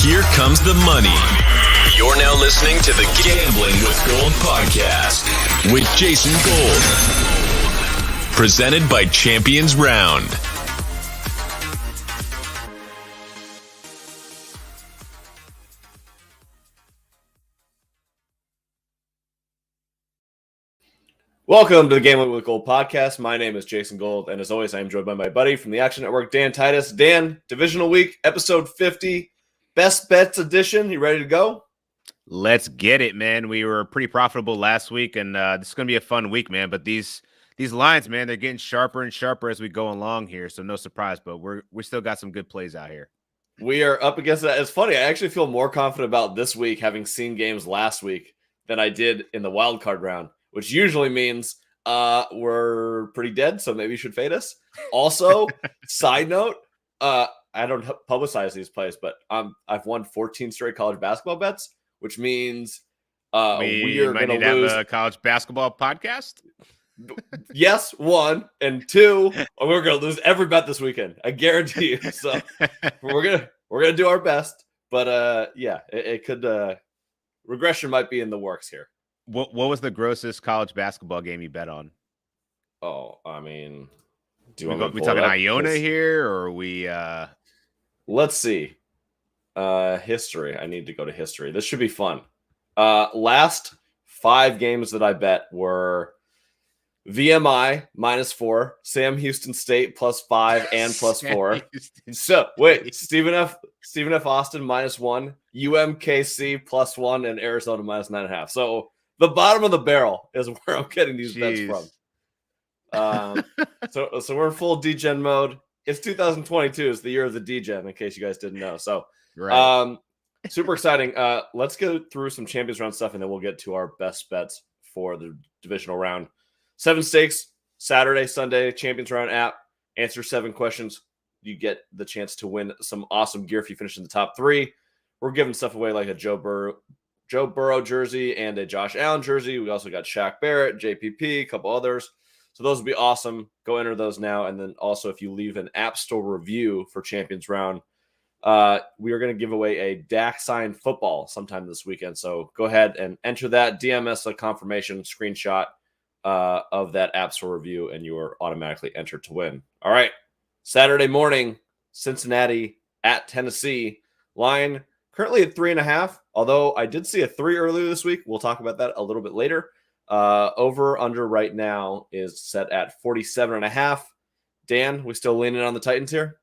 Here comes the money. You're now listening to the Gambling with Gold podcast with Jason Gold. Presented by Champions Round. Welcome to the Gambling with Gold podcast. My name is Jason Gold, and as always, I am joined by my buddy from the Action Network, Dan Titus. Dan, Divisional Week, episode 50, Best Bets edition. You ready to go? Let's get it, man. We were pretty profitable last week, and this is going to be a fun week, man. But these lines, man, they're getting sharper and sharper as we go along here, so no surprise. But we still got some good plays out here. We are up against that. It's funny. I actually feel more confident about this week, having seen games last week, than I did in the wild card round, which usually means we're pretty dead, so maybe you should fade us. Also, side note, I don't publicize these plays, but I've won 14 straight college basketball bets, which means we are going to lose a college basketball podcast. Yes, one, and two, we're going to lose every bet this weekend. I guarantee you. So we're gonna do our best, but it could regression might be in the works here. What was the grossest college basketball game you bet on? Oh, I mean, we talking Iona here, or are we? Let's see. History. I need to go to history. This should be fun. Last 5 games that I bet were VMI -4, Sam Houston State +5 and +4. So wait, Stephen F. Austin -1, UMKC +1, and Arizona -9.5. So the bottom of the barrel is where I'm getting these bets from. So we're full degen mode. It's 2022. It's the year of the degen, in case you guys didn't know. So, right. Super exciting. Let's go through some Champions Round stuff, and then we'll get to our best bets for the divisional round. 7 stakes, Saturday, Sunday, Champions Round app. Answer 7 questions. You get the chance to win some awesome gear if you finish in the top 3. We're giving stuff away like a Joe Burrow jersey and a Josh Allen jersey. We also got Shaq Barrett, JPP, a couple others. So those will be awesome. Go enter those now. And then also, if you leave an App Store review for Champions Round, we are going to give away a Dak signed football sometime this weekend. So go ahead and enter that. DMS a confirmation screenshot of that App Store review, and you are automatically entered to win. All right. Saturday morning, Cincinnati at Tennessee. Line currently at 3.5, although I did see a 3 earlier this week. We'll talk about that a little bit later. Over under right now is set at 47.5. Dan, we still leaning on the Titans here?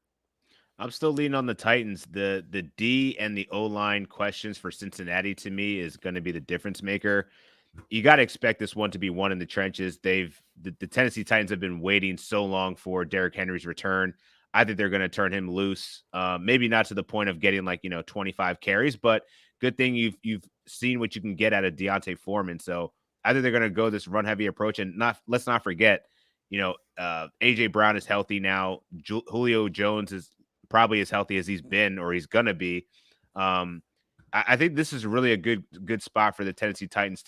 I'm still leaning on the Titans. The D and the O-line questions for Cincinnati to me is going to be the difference maker. You got to expect this one to be won in the trenches. The Tennessee Titans have been waiting so long for Derrick Henry's return. I think they're going to turn him loose. Maybe not to the point of getting 25 carries, but good thing you've seen what you can get out of Deontay Foreman. So I think they're going to go this run heavy approach, and let's not forget, AJ Brown is healthy now. Julio Jones is probably as healthy as he's been, or he's going to be. I think this is really a good spot for the Tennessee Titans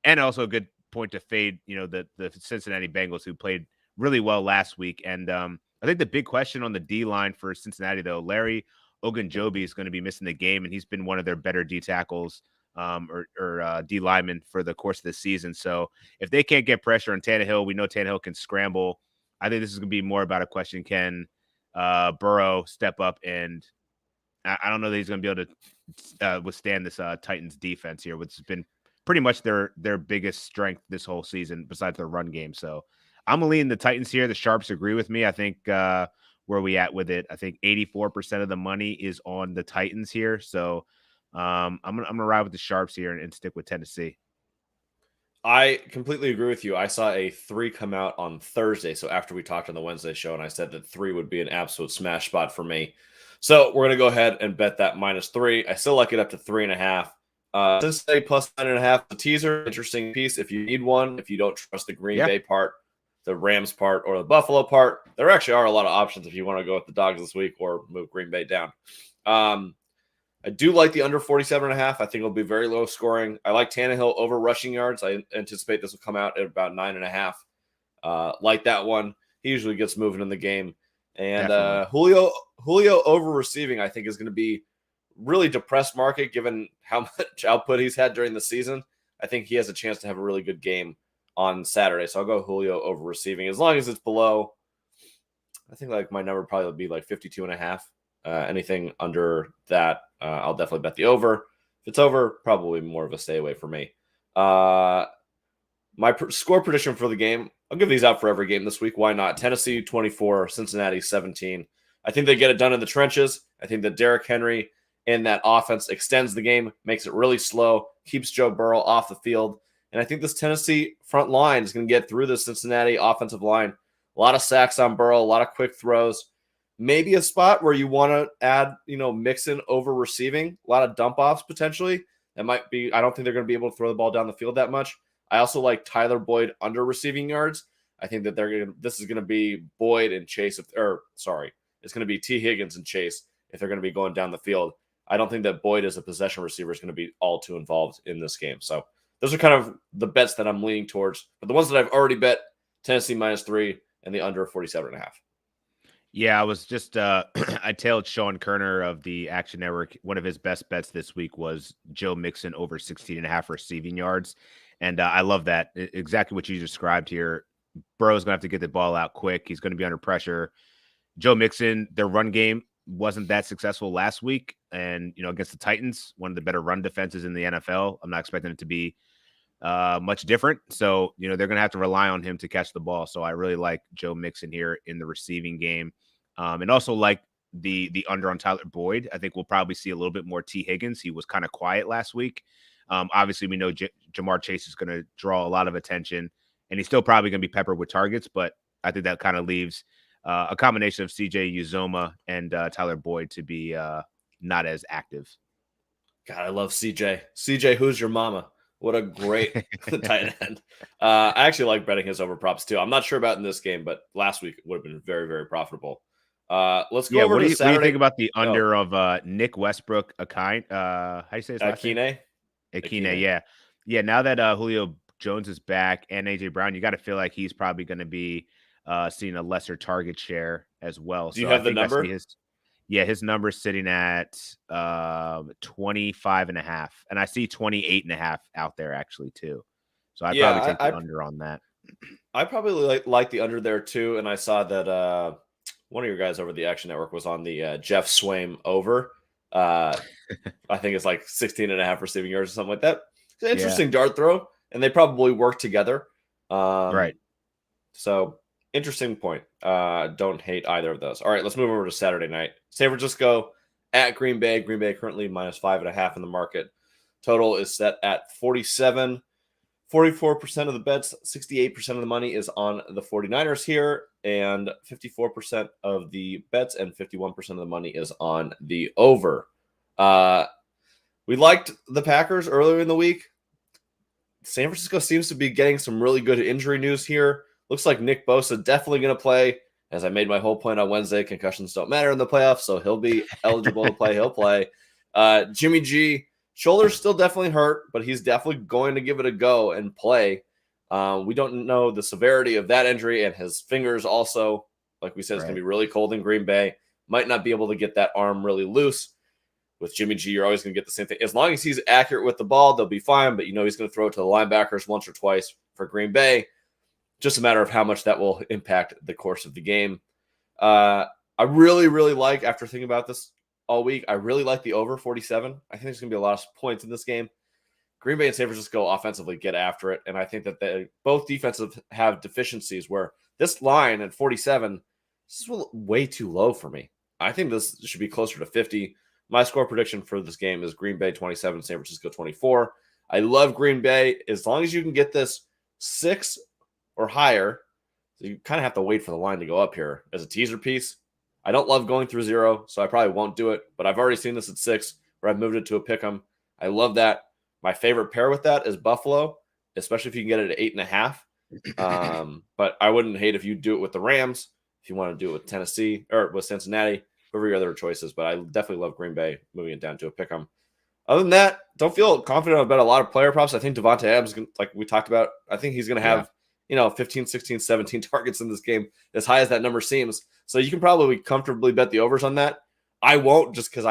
and also a good point to fade, the Cincinnati Bengals, who played really well last week. And I think the big question on the D line for Cincinnati, though, Larry Ogunjobi is going to be missing the game, and he's been one of their better D tackles or D linemen for the course of the season. So if they can't get pressure on Tannehill, we know Tannehill can scramble. I think this is going to be more about a question: can Burrow step up? And I don't know that he's going to be able to withstand this Titans defense here, which has been pretty much their biggest strength this whole season, besides their run game. So I'm going to lean the Titans here. The Sharps agree with me. I think where are we at with it? I think 84% of the money is on the Titans here. So I'm gonna ride with the Sharps here and stick with Tennessee. I completely agree with you. I saw a 3 come out on Thursday, so after we talked on the Wednesday show, and I said that 3 would be an absolute smash spot for me. So we're gonna go ahead and bet that -3. I still like it up to 3.5. Cincinnati +9.5. The teaser, interesting piece. If you need one, if you don't trust the Green Bay part, the Rams part, or the Buffalo part, there actually are a lot of options if you want to go with the Dogs this week or move Green Bay down. I do like the under 47.5. I think it'll be very low scoring. I like Tannehill over rushing yards. I anticipate this will come out at about 9.5. Like that one. He usually gets moving in the game. And Julio over receiving, I think, is going to be really depressed market given how much output he's had during the season. I think he has a chance to have a really good game on Saturday. So I'll go Julio over receiving as long as it's below. I think like my number probably would be like 52.5. Anything under that, I'll definitely bet the over. If it's over, probably more of a stay away for me. My score prediction for the game, I'll give these out for every game this week. Why not? Tennessee 24, Cincinnati 17. I think they get it done in the trenches. I think that Derrick Henry and that offense extends the game, makes it really slow, keeps Joe Burrow off the field. And I think this Tennessee front line is going to get through the Cincinnati offensive line. A lot of sacks on Burrow, a lot of quick throws. Maybe a spot where you want to add, Mixon over receiving, a lot of dump offs potentially. That might be, I don't think they're going to be able to throw the ball down the field that much. I also like Tyler Boyd under receiving yards. I think that this is going to be Boyd and Chase, it's going to be T. Higgins and Chase if they're going to be going down the field. I don't think that Boyd as a possession receiver is going to be all too involved in this game. So those are kind of the bets that I'm leaning towards. But the ones that I've already bet, Tennessee -3 and the under 47.5. Yeah, I was just I tailed Sean Kerner of the Action Network. One of his best bets this week was Joe Mixon over 16.5 receiving yards. And I love that. Exactly what you described here. Burrow's going to have to get the ball out quick. He's going to be under pressure. Joe Mixon, their run game wasn't that successful last week. And, against the Titans, one of the better run defenses in the NFL. I'm not expecting it to be much different. So, they're going to have to rely on him to catch the ball. So I really like Joe Mixon here in the receiving game. And also like the under on Tyler Boyd. I think we'll probably see a little bit more T. Higgins. He was kind of quiet last week. Obviously, we know Jamar Chase is going to draw a lot of attention, and he's still probably going to be peppered with targets. But I think that kind of leaves a combination of CJ Uzomah and Tyler Boyd to be not as active. God, I love CJ. CJ, who's your mama? What a great tight end. I actually like betting his over props too. I'm not sure about in this game, but last week would have been very, very profitable. Let's go over to Saturday. What do you think about the under of Nick Westbrook? How do you say his last name? Akine, yeah. Yeah, now that Julio Jones is back and A.J. Brown, you got to feel like he's probably going to be seeing a lesser target share as well. Do you have the number? His number is sitting at 25.5, and I see 28.5 out there actually too. So I'd probably take the under on that. I probably like the under there too, and I saw that one of your guys over the Action Network was on the Jeff Swaim over. I think it's like 16.5 receiving yards or something like that. It's an interesting dart throw, and they probably work together. Right. So interesting point. Don't hate either of those. All right, let's move over to Saturday night. San Francisco at Green Bay. Green Bay currently -5.5 in the market. Total is set at 47. 44% of the bets, 68% of the money is on the 49ers here, and 54% of the bets and 51% of the money is on the over. We liked the Packers earlier in the week. San Francisco seems to be getting some really good injury news here. Looks like Nick Bosa definitely going to play. As I made my whole point on Wednesday, concussions don't matter in the playoffs, so he'll be eligible to play. He'll play. Jimmy G, shoulder's still definitely hurt, but he's definitely going to give it a go and play. We don't know the severity of that injury, and his fingers also, like we said, it's going to be really cold in Green Bay. Might not be able to get that arm really loose. With Jimmy G, you're always going to get the same thing. As long as he's accurate with the ball, they'll be fine, but he's going to throw it to the linebackers once or twice for Green Bay. Just a matter of how much that will impact the course of the game. I really, really like, after thinking about this all week, I really like the over 47. I think there's going to be a lot of points in this game. Green Bay and San Francisco offensively get after it, and I think that they both defensive have deficiencies where this line at 47 is way too low for me. I think this should be closer to 50. My score prediction for this game is Green Bay 27, San Francisco 24. I love Green Bay. As long as you can get this 6 or higher, so you kind of have to wait for the line to go up here as a teaser piece. I don't love going through 0, so I probably won't do it, but I've already seen this at 6 where I've moved it to a pick 'em. I love that. My favorite pair with that is Buffalo, especially if you can get it at 8.5. But I wouldn't hate if you do it with the Rams, if you want to do it with Tennessee or with Cincinnati, whoever your other choices. But I definitely love Green Bay moving it down to a pick 'em. Other than that, don't feel confident about a lot of player props. I think Devontae Adams, like we talked about, I think he's going to have 15, 16, 17 targets in this game, as high as that number seems. So you can probably comfortably bet the overs on that. I won't, just because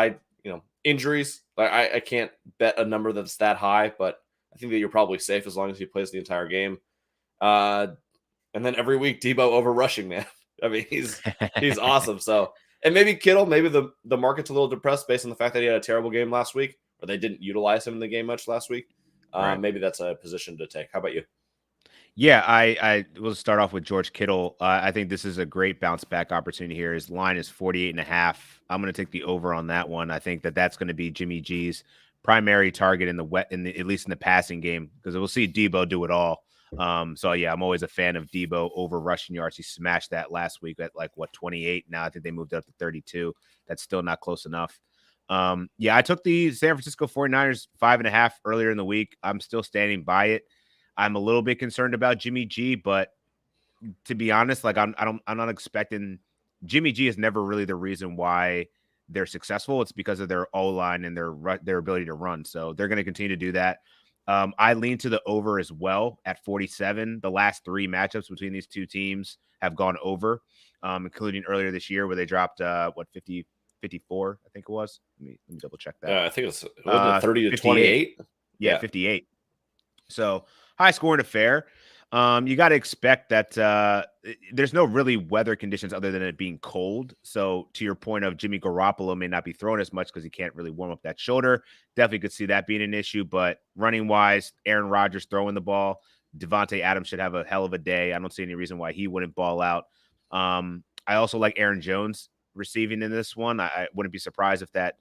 injuries. I can't bet a number that's that high, but I think that you're probably safe as long as he plays the entire game. And then every week, Debo over rushing, man. I mean, he's awesome. So, and maybe Kittle, maybe the market's a little depressed based on the fact that he had a terrible game last week, or they didn't utilize him in the game much last week. Right. Maybe that's a position to take. How about you? Yeah, I will start off with George Kittle. I think this is a great bounce back opportunity here. His line is 48.5. I'm going to take the over on that one. I think that's going to be Jimmy G's primary target at least in the passing game, because we'll see Debo do it all. So yeah, I'm always a fan of Debo over rushing yards. He smashed that last week at 28. Now I think they moved up to 32. That's still not close enough. Yeah, I took the San Francisco 49ers 5.5 earlier in the week. I'm still standing by it. I'm a little bit concerned about Jimmy G, but to be honest, I'm not expecting. Jimmy G is never really the reason why they're successful. It's because of their O-line and their ability to run. So they're going to continue to do that. I lean to the over as well at 47. The last 3 matchups between these two teams have gone over, including earlier this year where they dropped 54, I think it was. Let me double check that. I think it was 30 to 28. Yeah, 58. So high scoring affair. You got to expect that there's no really weather conditions other than it being cold. So to your point of Jimmy Garoppolo may not be throwing as much because he can't really warm up that shoulder. Definitely could see that being an issue. But running wise, Aaron Rodgers throwing the ball. Devontae Adams should have a hell of a day. I don't see any reason why he wouldn't ball out. I also like Aaron Jones receiving in this one. I wouldn't be surprised if that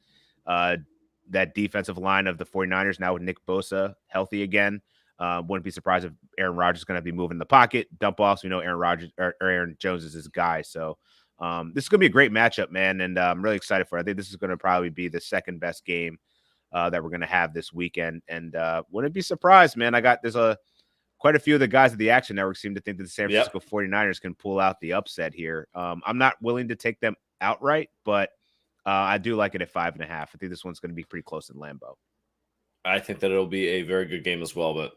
defensive line of the 49ers now with Nick Bosa healthy again. Wouldn't be surprised if Aaron Rodgers is going to be moving the pocket, dump offs. We know Aaron Rodgers or Aaron Jones is his guy. So this is going to be a great matchup, man. And I'm really excited for it. I think this is going to probably be the second best game that we're going to have this weekend. And wouldn't be surprised, man. There's quite a few of the guys at the Action Network seem to think that the San Francisco 49ers can pull out the upset here. I'm not willing to take them outright, but I do like it at 5.5. I think this one's going to be pretty close in Lambeau. I think that it'll be a very good game as well, but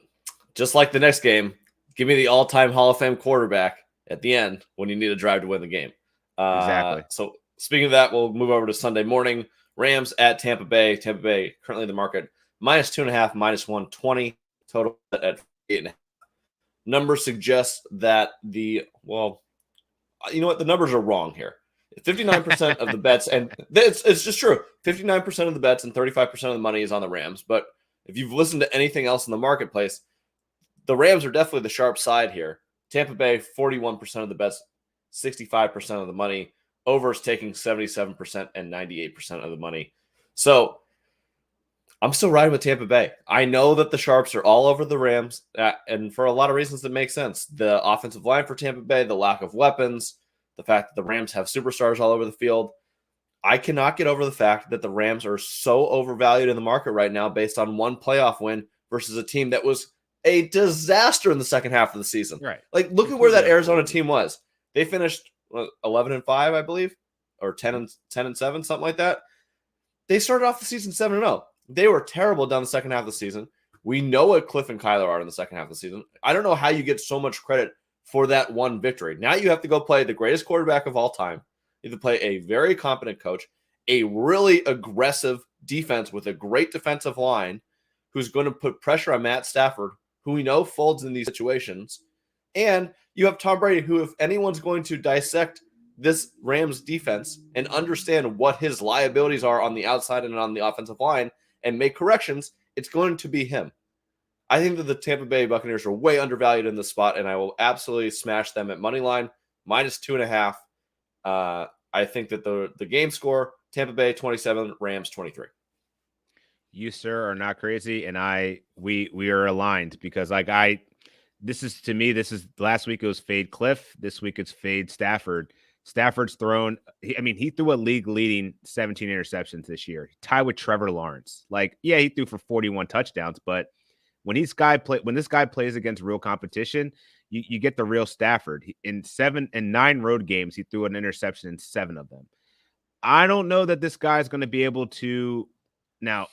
just like the next game, give me the all-time Hall of Fame quarterback at the end when you need a drive to win the game. Exactly. So speaking of that, we'll move over to Sunday morning. Rams at Tampa Bay. Tampa Bay currently in the market -2.5, -120 total at 8.5. Numbers suggest that you know what? The numbers are wrong here. 59% of the bets, and it's just true. 59% of the bets and 35% of the money is on the Rams. But if you've listened to anything else in the marketplace, the Rams are definitely the sharp side here. Tampa Bay, 41% of the bets, 65% of the money. Overs taking 77% and 98% of the money. So I'm still riding with Tampa Bay. I know that the sharps are all over the Rams, and for a lot of reasons that make sense. The offensive line for Tampa Bay, the lack of weapons, the fact that the Rams have superstars all over the field. I cannot get over the fact that the Rams are so overvalued in the market right now based on one playoff win versus a team that was a disaster in the second half of the season. Right. Like, look at where that Arizona team was. They finished 11-5, I believe, or 10-7, something like that. They started off the season 7-0. They were terrible down the second half of the season. We know what Cliff and Kyler are in the second half of the season. I don't know how you get so much credit for that one victory. Now you have to go play the greatest quarterback of all time. You have to play a very competent coach, a really aggressive defense with a great defensive line who's going to put pressure on Matt Stafford, who we know folds in these situations. And you have Tom Brady, who, if anyone's going to dissect this Rams defense and understand what his liabilities are on the outside and on the offensive line and make corrections, it's going to be him. I think that the Tampa Bay Buccaneers are way undervalued in this spot, and I will absolutely smash them at money line -2.5. I think that the game score, Tampa Bay 27, Rams 23. You, sir, are not crazy, and we are aligned because this is last week it was fade Cliff. This week it's fade Stafford. Stafford's thrown. He threw a league-leading 17 interceptions this year, tied with Trevor Lawrence. He threw for 41 touchdowns, but when this guy plays against real competition, you get the real Stafford. In 9 road games, he threw an interception in 7 of them. I don't know that this guy is going to be able to. Now,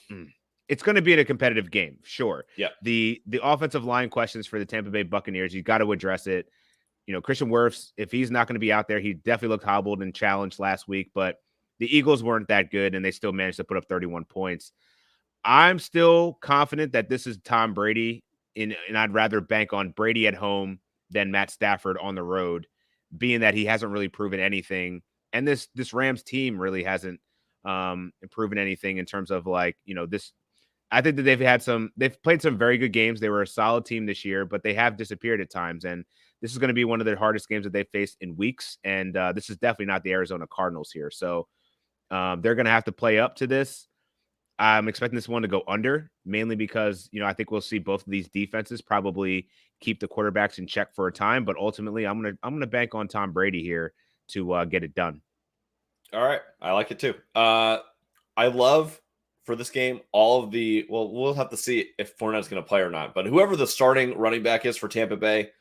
it's going to be in a competitive game, sure. Yeah. The offensive line questions for the Tampa Bay Buccaneers, you got to address it. Christian Wirfs, if he's not going to be out there, he definitely looked hobbled and challenged last week. But the Eagles weren't that good, and they still managed to put up 31 points. I'm still confident that this is Tom Brady, and I'd rather bank on Brady at home than Matt Stafford on the road, being that he hasn't really proven anything. And this Rams team really hasn't proven anything in terms of this. I think that they've played some very good games. They were a solid team this year, but they have disappeared at times. And this is going to be one of the hardest games that they've faced in weeks. And this is definitely not the Arizona Cardinals here. So they're going to have to play up to this. I'm expecting this one to go under, mainly because, I think we'll see both of these defenses probably keep the quarterbacks in check for a time. But ultimately, I'm gonna bank on Tom Brady here to get it done. All right. I like it too. I love for this game we'll have to see if Fournette's going to play or not. But whoever the starting running back is for Tampa Bay,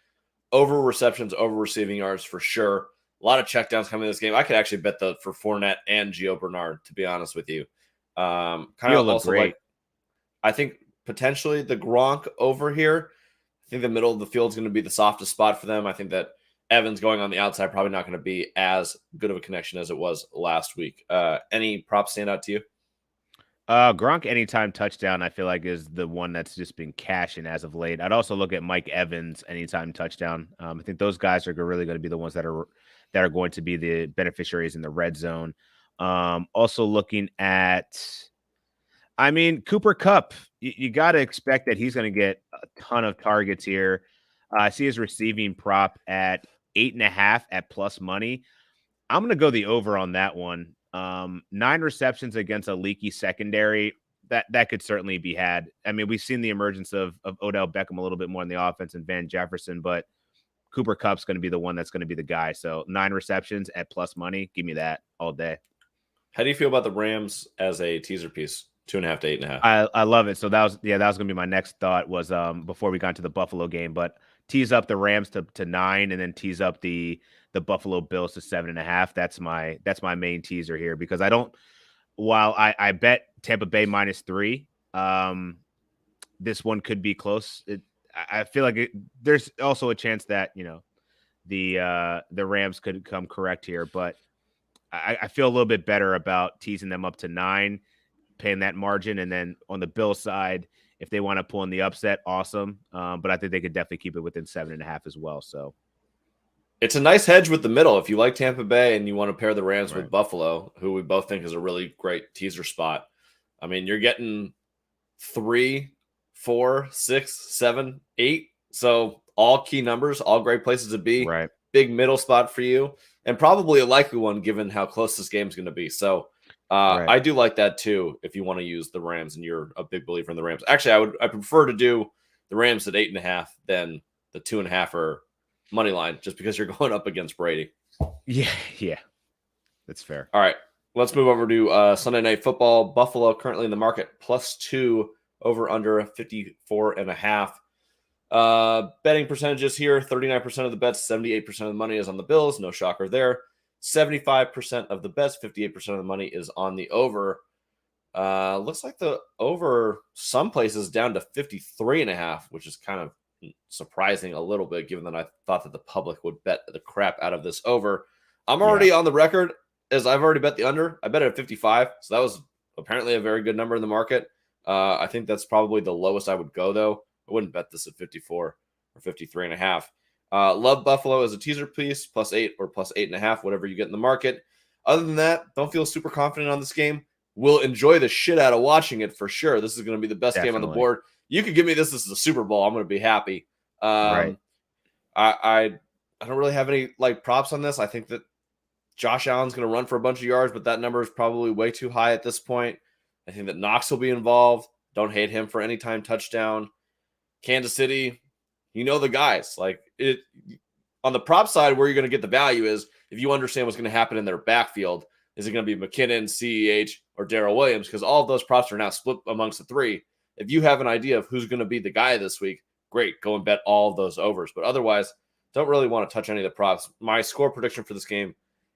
over receptions, over receiving yards for sure. A lot of checkdowns coming in this game. I could actually bet for Fournette and Gio Bernard, to be honest with you. Kind of also great. I think potentially the Gronk over here. I think the middle of the field is going to be the softest spot for them. I think that Evans going on the outside probably not going to be as good of a connection as it was last week. Any props stand out to you? Gronk anytime touchdown, I feel like is the one that's just been cashing as of late. I'd also look at Mike Evans anytime touchdown. I think those guys are really going to be the ones that are going to be the beneficiaries in the red zone. Also looking at, Cooper Kupp, you got to expect that he's going to get a ton of targets here. I see his receiving prop at 8.5 at plus money. I'm going to go the over on that one. 9 receptions against a leaky secondary, that could certainly be had. We've seen the emergence of Odell Beckham a little bit more in the offense and Van Jefferson, but Cooper Kupp's going to be the one that's going to be the guy. So 9 receptions at plus money. Give me that all day. How do you feel about the Rams as a teaser piece? 2.5 to 8.5. I love it. So that was going to be my next thought was before we got into the Buffalo game, but tease up the Rams to 9 and then tease up the Buffalo Bills to 7.5. That's my main teaser here because while I bet Tampa Bay -3, this one could be close. I feel like there's also a chance that, the Rams could come correct here, but I feel a little bit better about teasing them up to 9, paying that margin. And then on the Bills side, if they want to pull in the upset, awesome. But I think they could definitely keep it within 7.5 as well. So it's a nice hedge with the middle. If you like Tampa Bay and you want to pair the Rams with Buffalo, who we both think is a really great teaser spot. You're getting 3, 4, 6, 7, 8. So all key numbers, all great places to be. Right. Big middle spot for you. And probably a likely one given how close this game's going to be. So I do like that too if you want to use the Rams and you're a big believer in the Rams. Actually, I prefer to do the Rams at 8.5 than the 2.5 or money line just because you're going up against Brady. Yeah. That's fair. All right. Let's move over to Sunday Night Football. Buffalo currently in the market +2 over under 54.5. Betting percentages here, 39% of the bets, 78% of the money is on the Bills. No shocker there. 75% of the bets, 58% of the money is on the over. Looks like the over some places down to 53.5, which is kind of surprising a little bit, given that I thought that the public would bet the crap out of this over. I'm already on the record as I've already bet the under. I bet it at 55, so that was apparently a very good number in the market. I think that's probably the lowest I would go, though. I wouldn't bet this at 54 or 53.5. Love Buffalo as a teaser piece, +8 or +8.5, whatever you get in the market. Other than that, don't feel super confident on this game. We'll enjoy the shit out of watching it for sure. This is going to be the best game on the board. You could give me this as the Super Bowl. I'm going to be happy. Right. I don't really have any props on this. I think that Josh Allen's going to run for a bunch of yards, but that number is probably way too high at this point. I think that Knox will be involved. Don't hate him for any time touchdown. Kansas City, the guys. On the prop side, where you're going to get the value is if you understand what's going to happen in their backfield. Is it going to be McKinnon, CEH, or Darrell Williams? Because all of those props are now split amongst the three. If you have an idea of who's going to be the guy this week, great. Go and bet all of those overs. But otherwise, don't really want to touch any of the props. My score prediction for this game,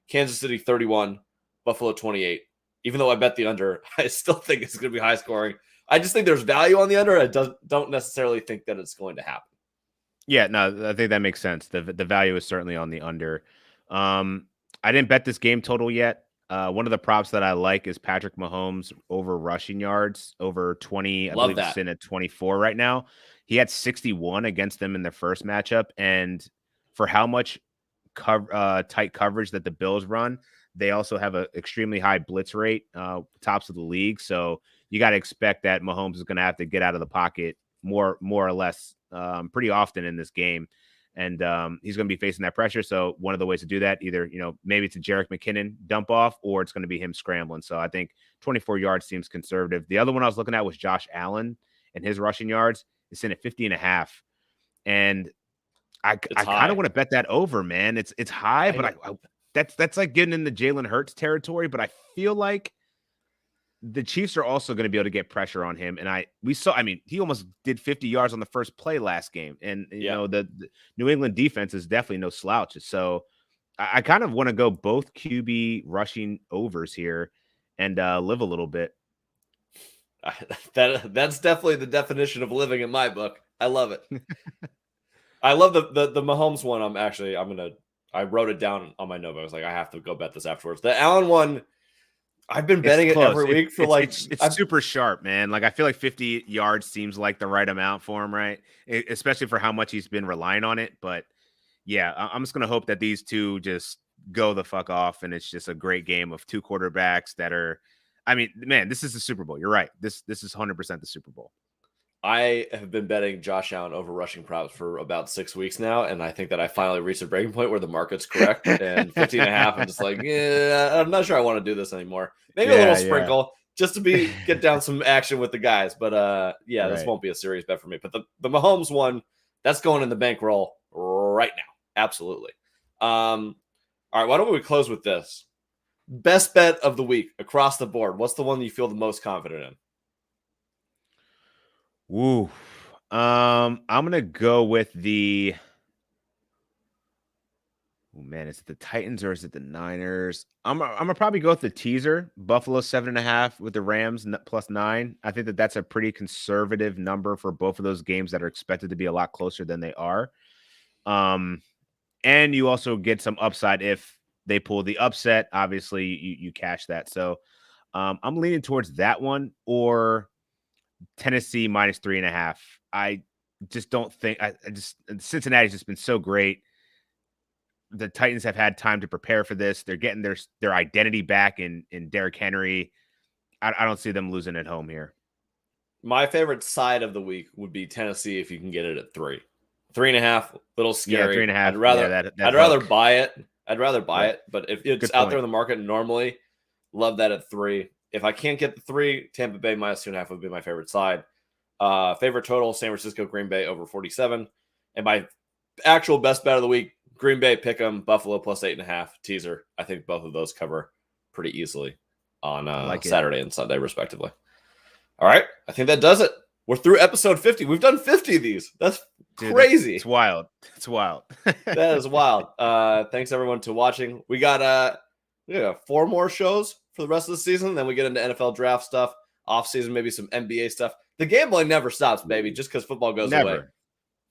Kansas City 31, Buffalo 28. Even though I bet the under, I still think it's going to be high scoring. I just think there's value on the under. I don't necessarily think that it's going to happen. Yeah, no, I think that makes sense. The value is certainly on the under. I didn't bet this game total yet. One of the props that I like is Patrick Mahomes over rushing yards, over 20. I Love believe that. it's sitting at 24 right now. He had 61 against them in their first matchup. And for how much tight coverage that the Bills run, they also have an extremely high blitz rate, tops of the league. So you got to expect that Mahomes is going to have to get out of the pocket more or less pretty often in this game. And he's going to be facing that pressure. So one of the ways to do that, either, maybe it's a Jerick McKinnon dump off, or it's going to be him scrambling. So I think 24 yards seems conservative. The other one I was looking at was Josh Allen, and his rushing yards is in at 50.5. And I kind of want to bet that over, man. It's high, but that's like getting in the Jalen Hurts territory. But I feel like the Chiefs are also going to be able to get pressure on him. And he almost did 50 yards on the first play last game. And, the New England defense is definitely no slouch. So I kind of want to go both QB rushing overs here and live a little bit. That's definitely the definition of living in my book. I love it. I love the Mahomes one. I wrote it down on my notebook. I was like, I have to go bet this afterwards. The Allen one, I've been betting it every week for it's super sharp, man. Like I feel like 50 yards seems like the right amount for him, right? Especially for how much he's been relying on it. But yeah, I'm just gonna hope that these two just go the fuck off, and it's just a great game of two quarterbacks that are. I mean, man, this is the Super Bowl. You're right. This is 100% the Super Bowl. I have been betting Josh Allen over rushing props for about 6 weeks now, and I think that I finally reached a breaking point where the market's correct. And 50.5, I'm just like, yeah, I'm not sure I want to do this anymore. Maybe a little sprinkle just to get down some action with the guys. But this won't be a serious bet for me. But the Mahomes one, that's going in the bankroll right now. Absolutely. All right, why don't we close with this? Best bet of the week across the board. What's the one that you feel the most confident in? Woo. I'm gonna go with the. Oh man, is it the Titans or is it the Niners? I'm gonna probably go with the teaser Buffalo 7.5 with the Rams +9. I think that's a pretty conservative number for both of those games that are expected to be a lot closer than they are. And you also get some upside if they pull the upset. Obviously, you cash that. So I'm leaning towards that one or Tennessee -3.5. I just don't think Cincinnati's just been so great. The Titans have had time to prepare for this. They're getting their identity back in Derrick Henry. I don't see them losing at home here. My favorite side of the week would be Tennessee if you can get it at 3. 3.5, little scary. 3.5. I'd rather buy it. But if it's out there in the market normally, love that at 3. If I can't get the 3, Tampa Bay -2.5 would be my favorite side. Favorite total, San Francisco, Green Bay over 47. And my actual best bet of the week, Green Bay pick'em, Buffalo +8.5 teaser. I think both of those cover pretty easily on Saturday and Sunday, respectively. All right, I think that does it. We're through episode 50. We've done 50 of these. That's crazy. It's wild. It's wild. That is wild. Thanks everyone to watching. We got 4 more shows for the rest of the season. Then we get into NFL draft stuff, off season, maybe some NBA stuff. The gambling never stops, baby. Just because football goes away.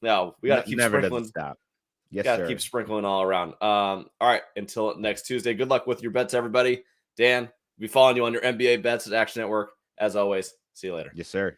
No, we got to keep sprinkling. Stop. Yes, got to keep sprinkling all around. All right, until next Tuesday. Good luck with your bets, everybody. Dan, we'll be following you on your NBA bets at Action Network. As always, see you later. Yes, sir.